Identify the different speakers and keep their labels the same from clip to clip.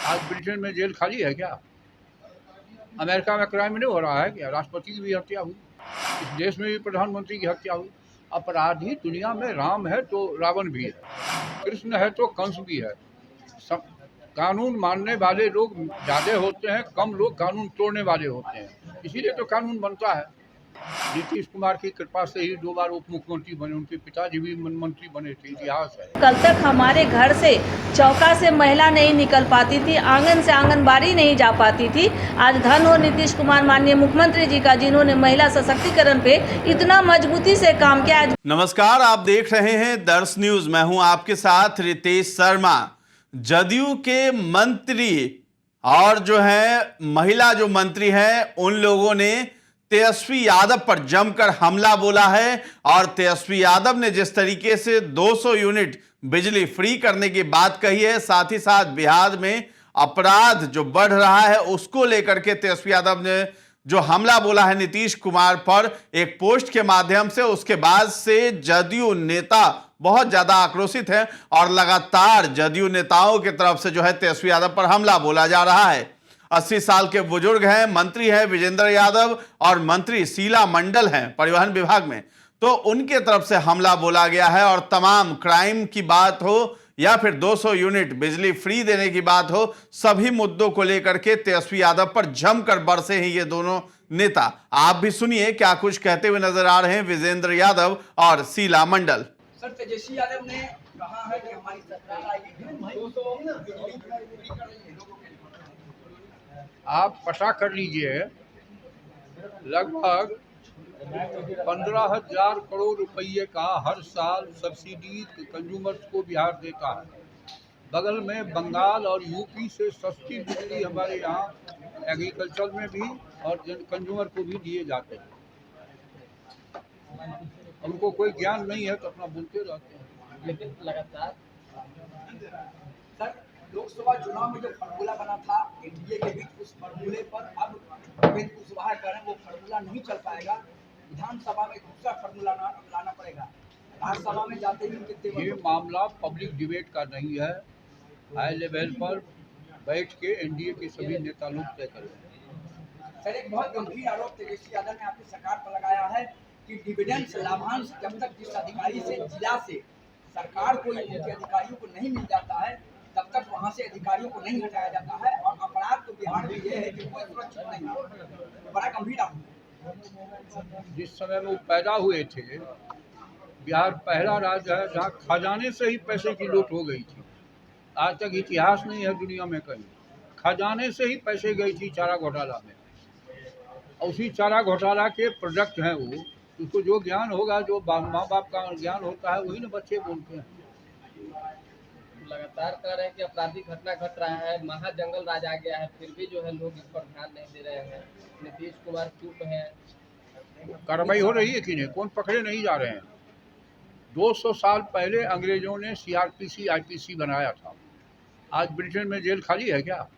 Speaker 1: आज ब्रिटेन में जेल खाली है क्या? अमेरिका में क्राइम नहीं हो रहा है क्या? राष्ट्रपति की भी हत्या हुई, इस देश में भी प्रधानमंत्री की हत्या हुई। अपराधी दुनिया में राम है तो रावण भी है, कृष्ण है तो कंस भी है। सब कानून मानने वाले लोग ज़्यादा होते हैं, कम लोग कानून तोड़ने वाले होते हैं, इसीलिए तो कानून बनता है। नीतीश कुमार की कृपा से ही 2 बार उप मुख्यमंत्री बने, उनके पिताजी भी मंत्री बने थे, इतिहास है।
Speaker 2: कल तक हमारे घर से चौका से महिला नहीं निकल पाती थी, आंगन से आंगनबाड़ी नहीं जा पाती थी। आज धन हो नीतीश कुमार माननीय मुख्यमंत्री जी का, जिन्होंने महिला सशक्तिकरण पे इतना मजबूती से काम किया।
Speaker 3: नमस्कार, आप देख रहे हैं दर्श न्यूज। मैं हूं आपके साथ रितेश शर्मा। जदयू के मंत्री और जो है महिला जो मंत्री हैं, उन लोगों ने तेजस्वी यादव पर जमकर हमला बोला है। और तेजस्वी यादव ने जिस तरीके से 200 यूनिट बिजली फ्री करने की बात कही है, साथ ही साथ बिहार में अपराध जो बढ़ रहा है उसको लेकर के तेजस्वी यादव ने जो हमला बोला है नीतीश कुमार पर एक पोस्ट के माध्यम से, उसके बाद से जदयू नेता बहुत ज्यादा आक्रोशित हैं और लगातार जदयू नेताओं की तरफ से जो है तेजस्वी यादव पर हमला बोला जा रहा है। 80 साल के बुजुर्ग हैं, मंत्री हैं विजेंद्र यादव और मंत्री शीला मंडल हैं परिवहन विभाग में, तो उनके तरफ से हमला बोला गया है। और तमाम क्राइम की बात हो या फिर 200 यूनिट बिजली फ्री देने की बात हो, सभी मुद्दों को लेकर के तेजस्वी यादव पर जमकर बरसे हैं ये दोनों नेता। आप भी सुनिए क्या कुछ कहते हुए नजर आ रहे हैं विजेंद्र यादव और शीला मंडल।
Speaker 4: सर, तेजस्वी यादव ने कहा है कि हमारी सरकार आएगी 200 बिजली फ्री कर रही है लोगों के लिए।
Speaker 1: आप पता कर लीजिए, लगभग 15,000 करोड़ रुपये का हर साल सब्सिडी कंज्यूमर्स को बिहार देता है। बगल में बंगाल और यूपी से सस्ती बिजली हमारे यहाँ एग्रीकल्चर में भी और कंज्यूमर को भी दिए जाते हैं। उनको कोई ज्ञान नहीं है तो अपना बोलते रहते हैं।
Speaker 4: लेकिन लगातार सर, लोकसभा चुनाव में जो फार्मूला बना था एनडीए के बीच, उस फार्मूले पर अब उपेंद्र कुशवाहा कह रहे हैं वो फार्मूला नहीं चल पाएगा, विधानसभा में दूसरा फार्मूला लाना पड़ेगा। राज्यसभा में जाते ही उनके
Speaker 1: ये मामला पब्लिक डिबेट का नहीं है, हाई लेवल पर बैठ के एनडीए के सभी नेता लोग तय करें।
Speaker 4: सर, एक बहुत गंभीर आरोप तेजस्वी यादव ने आपकी सरकार पर लगाया है कि डिविडेंड लाभांश जब तक जिस अधिकारी से जिला से सरकार को उनके अधिकारियों को नहीं मिल जाता है, तब तक वहां से अधिकारियों को नहीं हटाया जाता है। और अपराध तो बिहार में ये है कि कोई सुरक्षित नहीं है, बड़ा गंभीर आरोप है।
Speaker 1: जिस समय वो पैदा हुए थे, बिहार पहला राज्य है जहाँ खजाने से ही पैसे की लूट हो गई थी। आज तक इतिहास नहीं है दुनिया में कहीं, खजाने से ही पैसे गई थी चारा घोटाला में। और उसी चारा घोटाला के प्रोडक्ट हैं वो। उसको जो ज्ञान होगा, जो माँ बाप का ज्ञान होता है, वही ना बच्चे बोलते हैं।
Speaker 5: लगातार कह रहे हैं कि आपराधिक घटना घट रहा है, महाजंगल राज आ गया है, फिर भी जो है लोग इस पर ध्यान नहीं दे रहे हैं। नीतीश कुमार चुप है।
Speaker 1: कार्रवाई हो रही है कि नहीं? कौन पकड़े नहीं जा रहे हैं? 200 साल पहले अंग्रेजों ने सीआरपीसी आईपीसी बनाया था। आज ब्रिटेन में जेल खाली है क्या?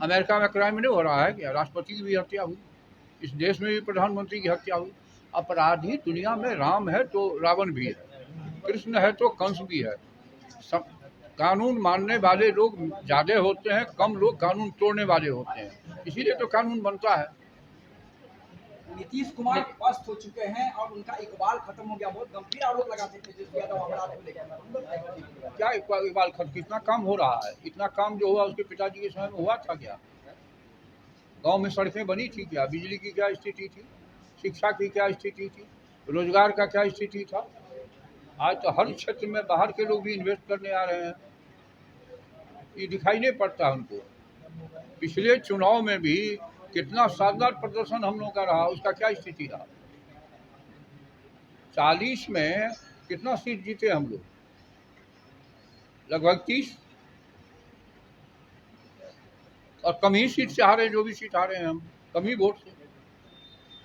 Speaker 1: अमेरिका में क्राइम नहीं हो रहा है क्या? राष्ट्रपति की भी हत्या हुई, इस देश में भी प्रधानमंत्री की हत्या हुई। अपराधी दुनिया में राम है तो रावण भी है, कृष्ण है तो कंस भी है। सब कानून मानने वाले लोग ज़्यादा होते हैं, कम लोग कानून तोड़ने वाले होते हैं, इसीलिए तो कानून बनता है।
Speaker 4: नीतीश कुमार पस्त हो चुके हैं और उनका इकबाल खत्म हो गया। बहुत गंभीर आरोप लगाते थे तेजस्वी यादव अपराध को लेकर।
Speaker 1: क्या इकबाल खत्म? कितना काम हो रहा है? इतना काम जो हुआ उसके पिताजी के समय में हुआ था क्या? गांव में सड़कें बनी थी क्या? बिजली की क्या स्थिति थी? शिक्षा की क्या स्थिति थी? रोजगार का क्या स्थिति था? आज तो हर क्षेत्र में बाहर के लोग भी इन्वेस्ट करने आ रहे हैं, ये दिखाई नहीं पड़ता उनको। पिछले चुनाव में भी कितना शानदार प्रदर्शन हम लोगों का रहा, उसका क्या स्थिति रहा? 40 में कितना सीट जीते हम लोग? लगभग 30, और कम ही सीट से हारे। जो भी सीट हारे हैं हम, कम ही वोट से।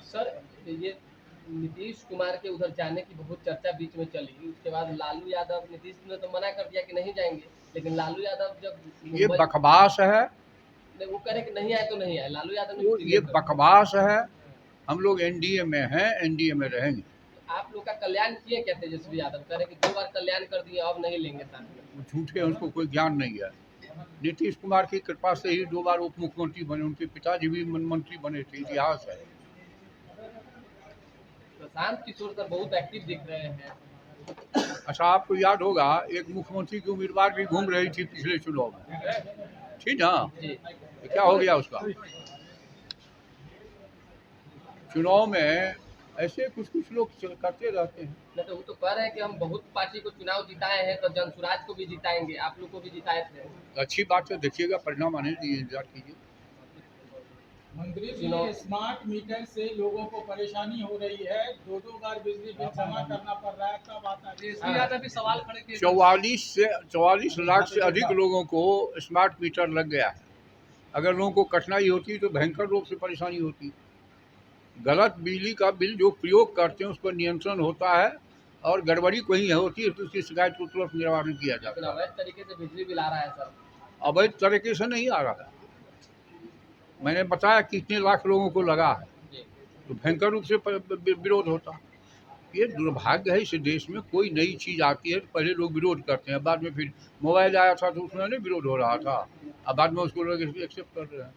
Speaker 5: सर, ये नीतीश कुमार के उधर जाने की बहुत चर्चा बीच में चली, उसके बाद लालू यादव, नीतीश ने तो मना कर दिया कि नहीं जाएंगे, लेकिन लालू यादव जब
Speaker 1: ये बकवास है,
Speaker 5: वो कह रहे कि नहीं आए तो नहीं आए, लालू यादव
Speaker 1: तो
Speaker 5: ने
Speaker 1: ये बकवास है। हम लोग एनडीए में हैं, एनडीए में रहेंगे।
Speaker 5: आप लोग का कल्याण किए क्या तेजस्वी यादव? कह रहे कि 2 बार कल्याण कर दिए, अब नहीं लेंगे साथ में।
Speaker 1: वो झूठे हैं, उसको कोई ज्ञान नहीं है। नीतीश कुमार की कृपा से ही 2 बार उप मुख्यमंत्री बने, उनके पिताजी भी मंत्री बने थे, इतिहास है।
Speaker 5: प्रशांत किशोर सर बहुत एक्टिव दिख रहे हैं।
Speaker 1: अच्छा, आपको याद होगा एक मुख्यमंत्री की उम्मीदवार भी घूम रही थी पिछले चुनाव में, ठीक ना?
Speaker 5: जी
Speaker 1: तो क्या हो गया उसका? चुनाव में ऐसे कुछ कुछ लोग करते रहते हैं।
Speaker 5: नहीं तो वो तो कह रहे हैं कि हम बहुत पार्टी को चुनाव जिताए हैं तो जनसुराज को भी जिताएंगे, आप लोग को भी जिताए थे।
Speaker 1: अच्छी बात है, देखिएगा परिणाम आने दीजिए, इंतजार कीजिए।
Speaker 6: मंत्री जी, स्मार्ट मीटर से लोगों को परेशानी हो रही है, 2-2 बार बिजली बिल जमा करना पड़ रहा है, कब आता है?
Speaker 5: भी सवाल खड़े किए।
Speaker 1: 44 लाख से अधिक लोगों को स्मार्ट मीटर लग गया है। अगर लोगों को कठिनाई होती तो भयंकर रूप से परेशानी होती। गलत बिजली का बिल जो प्रयोग करते हैं उस पर नियंत्रण होता है, और गड़बड़ी कहीं होती है तो उसकी शिकायत को तुरंत निवारण किया
Speaker 5: लेकिन
Speaker 1: जाता है।
Speaker 5: अवैध तरीके से बिजली बिल आ रहा है सर।
Speaker 1: अवैध तरीके से नहीं आ रहा है, मैंने बताया कितने लाख लोगों को लगा है,
Speaker 5: जी
Speaker 1: तो भयंकर रूप से विरोध होता। ये दुर्भाग्य है, इस देश में कोई नई चीज़ आती है तो पहले लोग विरोध करते हैं, बाद में फिर मोबाइल आया था तो उसमें नहीं विरोध हो रहा था, अब बाद में उसको लोग एक्सेप्ट कर रहे हैं।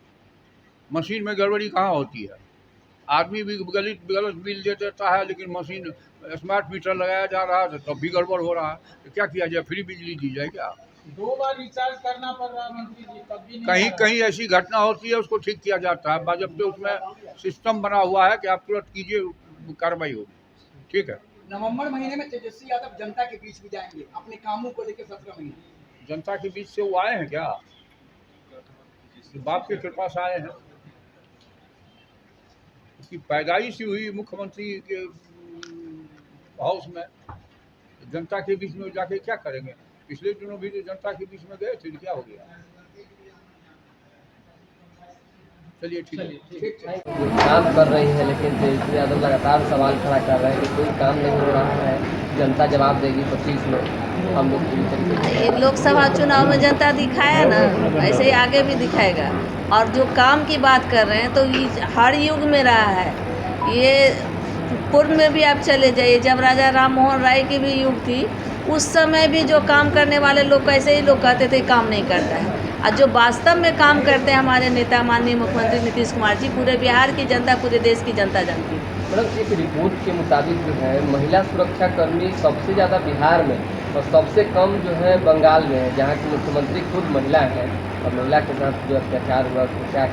Speaker 1: मशीन में गड़बड़ी कहाँ होती है? आदमी भी गलत बिल दे देता है, लेकिन मशीन स्मार्ट मीटर लगाया जा रहा है तब भी गड़बड़ हो रहा है। तो क्या किया जाए, फ्री बिजली दी जाए क्या?
Speaker 6: 2 बार रिचार्ज करना पड़ रहा है मंत्री जी, तब भी नहीं
Speaker 1: कहीं
Speaker 6: आ रहा।
Speaker 1: कहीं ऐसी घटना होती है उसको ठीक किया जाता है, बाजब उसमें सिस्टम बना हुआ है कि आप तुरंत कीजिए, कार्रवाई होगी। ठीक है।
Speaker 4: नवंबर महीने में तेजस्वी यादव जनता के बीच भी जाएंगे अपने कामों को लेकर 17 महीने।
Speaker 1: जनता के बीच से वो आए हैं क्या? बाप की कृपा से आए हैं, उसकी पैदाइश ही हुई मुख्यमंत्री के हाउस में। जनता के बीच में जाके क्या करेंगे? पिछले दिनों भी तो जनता के बीच में गए थे, क्या हो गया? चलिए ठीक है।
Speaker 5: काम कर रही है लेकिन तेजस्वी यादव लगातार सवाल खड़ा कर रहे हैं कि कोई काम नहीं हो रहा है, जनता जवाब देगी 25 में, हम लोग पूरी तरीके से।
Speaker 2: ये लोकसभा चुनाव में जनता दिखाया ना, ऐसे ही आगे भी दिखाएगा। और जो काम की बात कर रहे हैं तो ये हर युग में रहा है। ये पूर्व में भी आप चले जाइए, जब राजा राम मोहन राय की भी युग थी, उस समय भी जो काम करने वाले लोग ऐसे ही लोग कहते थे काम नहीं करता है, और जो वास्तव में काम करते हैं हमारे नेता माननीय मुख्यमंत्री नीतीश कुमार जी, पूरे बिहार की जनता, पूरे देश की जनता जानती है।
Speaker 5: मतलब एक रिपोर्ट के मुताबिक जो है महिला सुरक्षा कर्मी सबसे ज़्यादा बिहार में और सबसे कम जो है बंगाल में है, जहाँ की मुख्यमंत्री खुद महिला है, और महिला के साथ जो अत्याचार हुआ उसको क्या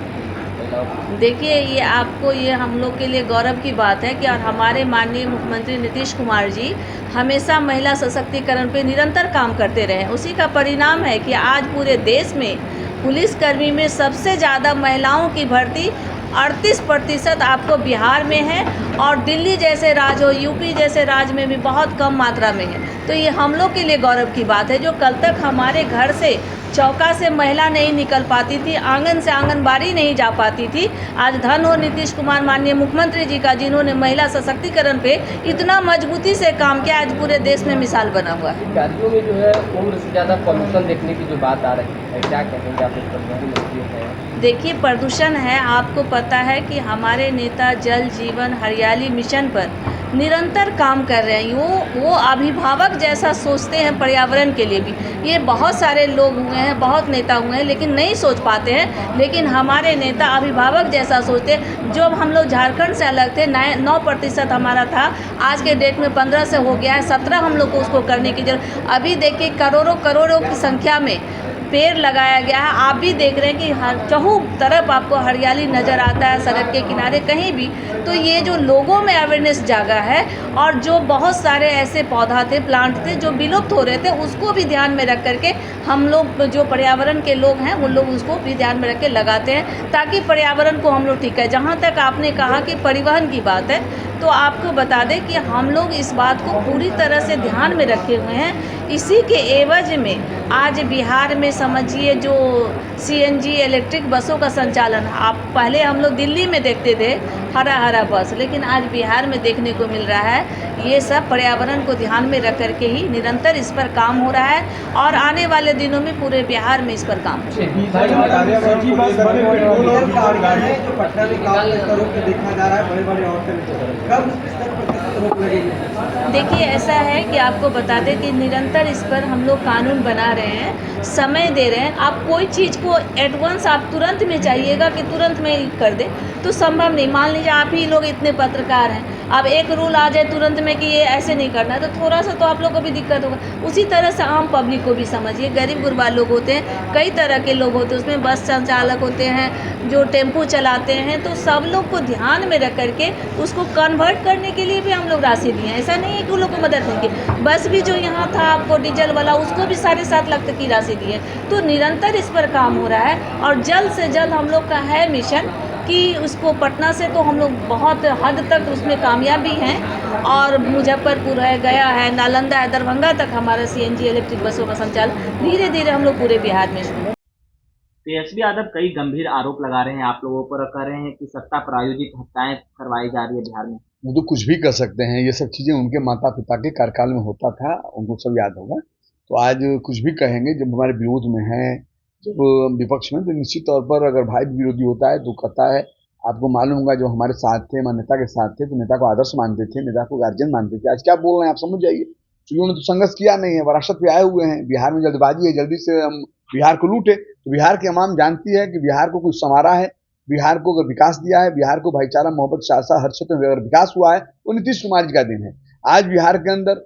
Speaker 2: देखिए, ये आपको, ये हम लोग के लिए गौरव की बात है कि और हमारे माननीय मुख्यमंत्री नीतीश कुमार जी हमेशा महिला सशक्तिकरण पे निरंतर काम करते रहे। उसी का परिणाम है कि आज पूरे देश में पुलिसकर्मी में सबसे ज़्यादा महिलाओं की भर्ती 38% आपको बिहार में है, और दिल्ली जैसे राज्य हो, यूपी जैसे राज्य में भी बहुत कम मात्रा में है। तो ये हम लोग के लिए गौरव की बात है। जो कल तक हमारे घर से चौका से महिला नहीं निकल पाती थी, आंगन से आंगनबाड़ी नहीं जा पाती थी, आज धन हो नीतीश कुमार माननीय मुख्यमंत्री जी का, जिन्होंने महिला सशक्तिकरण पे इतना मजबूती से काम किया, आज पूरे देश में मिसाल बना हुआ है।
Speaker 5: गाड़ियों में जो है उम्र से ज़्यादा पॉल्यूशन देखने की जो बात आ रही है, क्या कहेंगे आप इस पर?
Speaker 2: देखिए, प्रदूषण है, आपको पता है कि हमारे नेता जल जीवन हरियाली मिशन पर निरंतर काम कर रहे हैं। वो अभिभावक जैसा सोचते हैं पर्यावरण के लिए भी। ये बहुत सारे लोग हुए हैं, बहुत नेता हुए हैं, लेकिन नहीं सोच पाते हैं। लेकिन हमारे नेता अभिभावक जैसा सोचते हैं। जो हम लोग झारखंड से अलग थे, 9% हमारा था, आज के डेट में 15 से हो गया है, 17 हम लोग को उसको करने की जरूरत। अभी देखिए, करोड़ों की संख्या में पेड़ लगाया गया है। आप भी देख रहे हैं कि हर चहु तरफ आपको हरियाली नज़र आता है, सड़क के किनारे कहीं भी। तो ये जो लोगों में अवेयरनेस जागा है, और जो बहुत सारे ऐसे पौधा थे, प्लांट थे जो विलुप्त हो रहे थे, उसको भी ध्यान में रख करके हम लोग जो पर्यावरण के लोग हैं उन लोग उसको भी ध्यान में रख के लगाते हैं, ताकि पर्यावरण को हम लोग ठीक है। जहाँ तक आपने कहा कि परिवहन की बात है, तो आपको बता दें कि हम लोग इस बात को पूरी तरह से ध्यान में रखे हुए हैं। इसी के एवज में आज बिहार में समझिए जो CNG इलेक्ट्रिक बसों का संचालन, आप पहले हम लोग दिल्ली में देखते थे हरा बस, लेकिन आज बिहार में देखने को मिल रहा है। ये सब पर्यावरण को ध्यान में रख करके ही निरंतर इस पर काम हो रहा है, और आने वाले दिनों में पूरे बिहार में इस पर काम होगा।
Speaker 4: जो पटना में काम देखा जा रहा है, बड़े-बड़े
Speaker 2: देखिए, ऐसा है कि आपको बता दें कि निरंतर इस पर हम लोग कानून बना रहे हैं, समय दे रहे हैं। आप कोई चीज़ को एडवांस आप तुरंत में चाहिएगा कि तुरंत में ही कर दे, तो संभव नहीं। मान लीजिए आप ही लोग इतने पत्रकार हैं, अब एक रूल आ जाए तुरंत में कि ये ऐसे नहीं करना है, तो थोड़ा सा तो आप लोग को भी दिक्कत होगा। उसी तरह से आम पब्लिक को भी समझिए, गरीब गुरबा लोग होते हैं, कई तरह के लोग होते हैं, उसमें बस संचालक होते हैं, जो टेम्पो चलाते हैं, तो सब लोग को ध्यान में रख करके उसको कन्वर्ट करने के लिए भी हम लोग राशि दिए हैं। ऐसा नहीं है कि उन लोग को मदद नहीं की। बस भी जो यहाँ था आपको डीजल वाला, उसको भी 7.5 लाख तक की राशि दी है। तो निरंतर इस पर काम हो रहा है और जल्द से जल्द हम लोग का है मिशन कि उसको पटना से तो हम लोग बहुत हद तक उसमें कामयाब भी हैं, और मुजफ्फरपुर है, गया है, नालंदा है, दरभंगा तक हमारा CNG इलेक्ट्रिक बसों का संचालन धीरे धीरे हम लोग पूरे बिहार में शुरू।
Speaker 7: तेजस्वी यादव कई गंभीर आरोप लगा रहे हैं आप लोगों पर, कह रहे हैं कि सत्ता प्रायोजित हत्याएं करवाई जा रही है बिहार में।
Speaker 8: वो तो कुछ भी कर सकते हैं, ये सब चीजें उनके माता पिता के कार्यकाल में होता था, उनको सब याद होगा। तो आज कुछ भी कहेंगे, जब हमारे विरोध में है, जब विपक्ष में, तो निश्चित तौर पर अगर भाई विरोधी होता है तो कहता है। आपको मालूम होगा जो हमारे साथ थे, हमारे नेता के साथ थे, तो नेता को आदर्श मानते थे, नेता को गार्जियन मानते थे। आज क्या बोल रहे हैं आप समझ जाइए। उन्होंने तो संघर्ष किया नहीं है, वरासत पे आए हुए हैं। बिहार में जल्दबाजी है, जल्दी से हम बिहार को लूटे। तो बिहार की अवाम जानती है कि बिहार को कुछ संवारा है, बिहार को अगर विकास दिया है, बिहार को भाईचारा, मोहब्बत, शासन, हर क्षेत्र में अगर विकास हुआ है, वो नीतीश कुमार जी का दिन है। आज बिहार के अंदर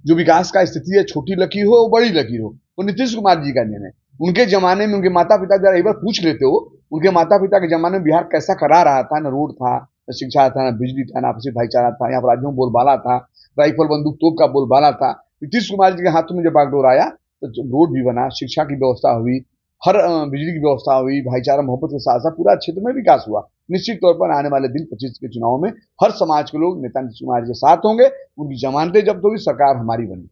Speaker 8: जो विकास का स्थिति है, छोटी लकीर हो बड़ी लकीर हो, वो नीतीश कुमार जी का दिन है। उनके जमाने में उनके माता पिता जरा एक बार पूछ लेते हो, उनके माता पिता के जमाने में बिहार कैसा करा रहा था। न रोड था, न शिक्षा था, न बिजली था, न आपसी भाईचारा था। यहाँ पर राज्यों में बोलबाला था, राइफल बंदूक तोप का बोलबाला था। नीतीश कुमार जी के हाथों में जब बागडोर आया तो रोड भी बना, शिक्षा की व्यवस्था हुई, हर बिजली की व्यवस्था हुई, भाईचारा मोहब्बत के साथ साथ पूरा क्षेत्र में विकास हुआ। निश्चित तौर पर आने वाले दिन 25 के चुनाव में हर समाज के लोग नेता नीतीश कुमार के साथ होंगे। उनकी जमानतें जब्त होगी, सरकार हमारी बनी।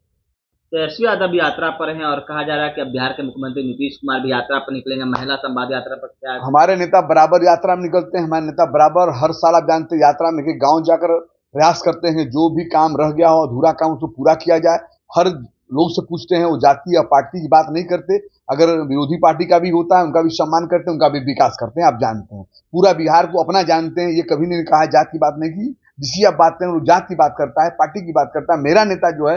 Speaker 7: तेजस्वी यादव भी यात्रा पर हैं और कहा जा रहा है कि अब बिहार के मुख्यमंत्री नीतीश कुमार भी यात्रा पर निकलेंगे। महिला संवाद यात्रा पर क्या है?
Speaker 8: हमारे नेता बराबर यात्रा में निकलते हैं। हमारे नेता बराबर हर साल आप जानते हैं यात्रा में गांव जाकर प्रयास करते हैं, जो भी काम रह गया हो, अधूरा काम, उसको पूरा किया जाए। हर लोग से पूछते हैं, वो जाति या पार्टी की बात नहीं करते। अगर विरोधी पार्टी का भी होता है, उनका भी सम्मान करते हैं, उनका भी विकास करते हैं। आप जानते हैं, पूरा बिहार को अपना जानते हैं। ये कभी नहीं कहा जात की बात नहीं की। जिसकी आप बात करें वो जात की बात करता है, पार्टी की बात करता है। मेरा नेता जो है,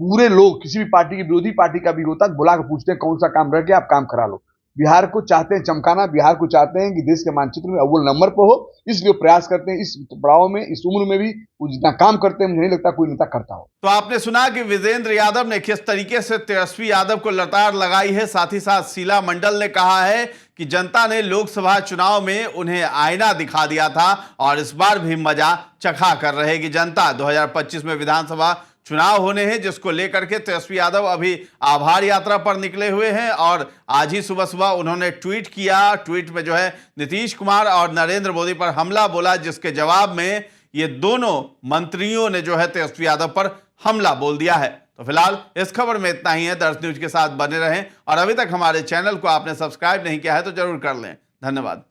Speaker 8: पूरे लोग, किसी भी पार्टी की, विरोधी पार्टी का भी होता है, बुला के पूछते हैं कौन सा काम रह गया, आप काम करा लो। बिहार को चाहते हैं चमकाना, बिहार को चाहते हैं कि देश के मानचित्र में अव्वल नंबर पर हो, इसलिए प्रयास करते हैं। इस पड़ाव में, इस उम्र में भी वो जितना काम करते हैं, मुझे नहीं लगता कोई नेता करता हो।
Speaker 3: तो आपने सुना कि विजेंद्र यादव ने किस तरीके से तेजस्वी यादव को लताड़ लगाई है। साथ ही साथ शीला मंडल ने कहा है कि जनता ने लोकसभा चुनाव में उन्हें आईना दिखा दिया था और इस बार भी मजा चखा कर रहेगी जनता। 2025 में विधानसभा चुनाव होने हैं, जिसको लेकर के तेजस्वी यादव अभी आभार यात्रा पर निकले हुए हैं। और आज ही सुबह सुबह उन्होंने ट्वीट किया। ट्वीट में जो है नीतीश कुमार और नरेंद्र मोदी पर हमला बोला, जिसके जवाब में ये दोनों मंत्रियों ने जो है तेजस्वी यादव पर हमला बोल दिया है। तो फिलहाल इस खबर में इतना ही है। दर्श न्यूज के साथ बने रहें और अभी तक हमारे चैनल को आपने सब्सक्राइब नहीं किया है तो जरूर कर लें। धन्यवाद।